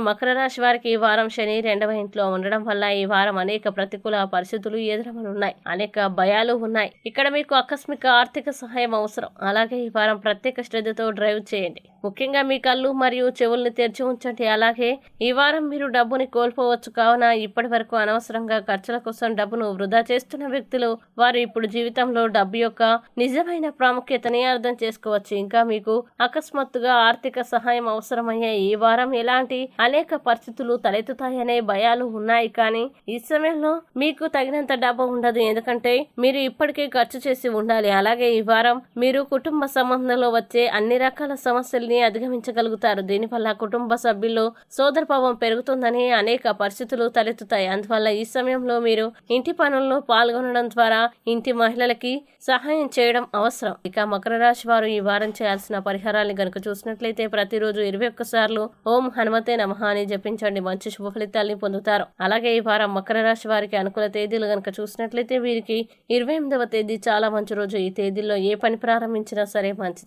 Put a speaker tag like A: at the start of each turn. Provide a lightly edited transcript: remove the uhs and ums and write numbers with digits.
A: మకర రాశి వారికి ఈ వారం శని 2వ ఇంట్లో ఉండడం వల్ల ఈ వారం అనేక ప్రతికూల పరిస్థితులు ఎదురవనున్నాయి. అనేక భయాలు ఉన్నాయి. ఇక్కడ మీకు ఆకస్మిక ఆర్థిక సహాయం అవసరం. అలాగే ఈ వారం ప్రత్యేక శ్రద్ధతో డ్రైవ్ చేయండి. ముఖ్యంగా మీ కళ్ళు మరియు చెవుల్ని తెరిచి ఉంచండి. అలాగే ఈ వారం మీరు డబ్బుని కోల్పోవచ్చు. కావున ఇప్పటి వరకు అనవసరంగా ఖర్చుల కోసం డబ్బును వృధా చేస్తున్న వ్యక్తులు వారు ఇప్పుడు జీవితంలో డబ్బు యొక్క నిజమైన ప్రాముఖ్యతని అర్థం చేసుకోవచ్చు. ఇంకా మీకు అకస్మాత్తుగా ఆర్థిక సహాయం అవసరమయ్యే ఈ వారం ఎలాంటి అనేక పరిస్థితులు తలెత్తుతాయనే భయాలు ఉన్నాయి. కానీ ఈ సమయంలో మీకు తగినంత డబ్బు ఉండదు, ఎందుకంటే మీరు ఇప్పటికే ఖర్చు చేసి ఉండాలి. అలాగే ఈ వారం మీరు కుటుంబ సంబంధంలో వచ్చే అన్ని రకాల సమస్యల్ని అధిగమించగలుగుతారు. దీనివల్ల కుటుంబ సభ్యుల్లో సోదరభావం పెరుగుతుందని అనేక పరిస్థితులు తలెత్తుతాయి. అందువల్ల ఈ సమయంలో మీరు ఇంటి పనుల్లో పాల్గొనడం ద్వారా ఇంటి మహిళలకి సహాయం చేయడం అవసరం. ఇక మకర రాశి వారు ఈ వారం చేయాల్సిన పరిహారాన్ని గనుక చూసినట్లయితే ప్రతిరోజు 21 సార్లు ఓం హనుమతే నమః అని జపించండి. మంచి శుభ ఫలితాల్ని పొందుతారు. అలాగే ఈ వారం మకర రాశి వారికి అనుకూల తేదీలు గనుక చూసినట్లయితే వీరికి 28వ తేదీ చాలా మంచి రోజు. ఈ తేదీల్లో ఏ పని ప్రారంభించినా సరే మంచిది.